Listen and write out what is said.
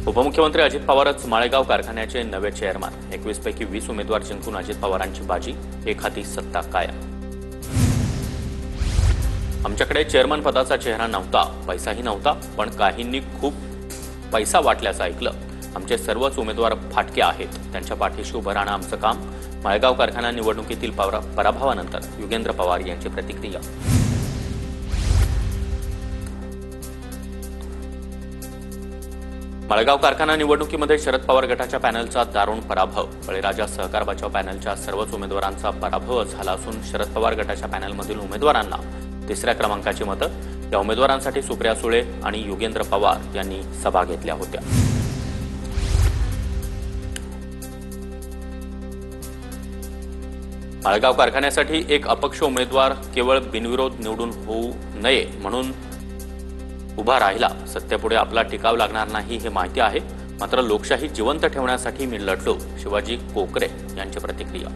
उपमुख्यमंत्री अजित पवारच माळेगाव कारखान्याचे नवे चेअरमन। 21 पैकी 20 उमेदवार जिंकून अजित पवारांची बाजी, एक हाती सत्ता कायम। आमच्याकडे चेअरमन पदाचा चेहरा नव्हता, पैसाही नव्हता, पण काहींनी खूप पैसा वाटल्याचं ऐकलं। आमचे सर्वच उमेदवार फाटके आहेत, त्यांच्या पाठीशी उभं राहणं आमचं काम। माळेगाव कारखाना निवडणुकीतील पराभवानंतर योगेंद्र पवार यांची प्रतिक्रिया। माळेगाव कारखाना निवडणुकीमध्ये शरद पवार गटाच्या पॅनलचा दारुण पराभव। बळीराजा सहकार बचाव पॅनलच्या सर्वच उमेदवारांचा पराभव झाला असून शरद पवार गटाच्या पॅनलमधील उमेदवारांना तिसऱ्या क्रमांकाची मतं। या उमेदवारांसाठी सुप्रिया सुळे आणि योगेंद्र पवार यांनी सभा घेतल्या होत्या। माळेगाव कारखान्यासाठी एक अपक्ष उमेदवार केवळ बिनविरोध निवडून होऊ नये म्हणून उभा राहिला। सत्तेपुढे आपला टिकाव लागणार नाही हे माहिती आहे, मात्र लोकशाही जिवंत ठेवण्यासाठी मी लढलो। शिवाजी कोकरे यांची प्रतिक्रिया।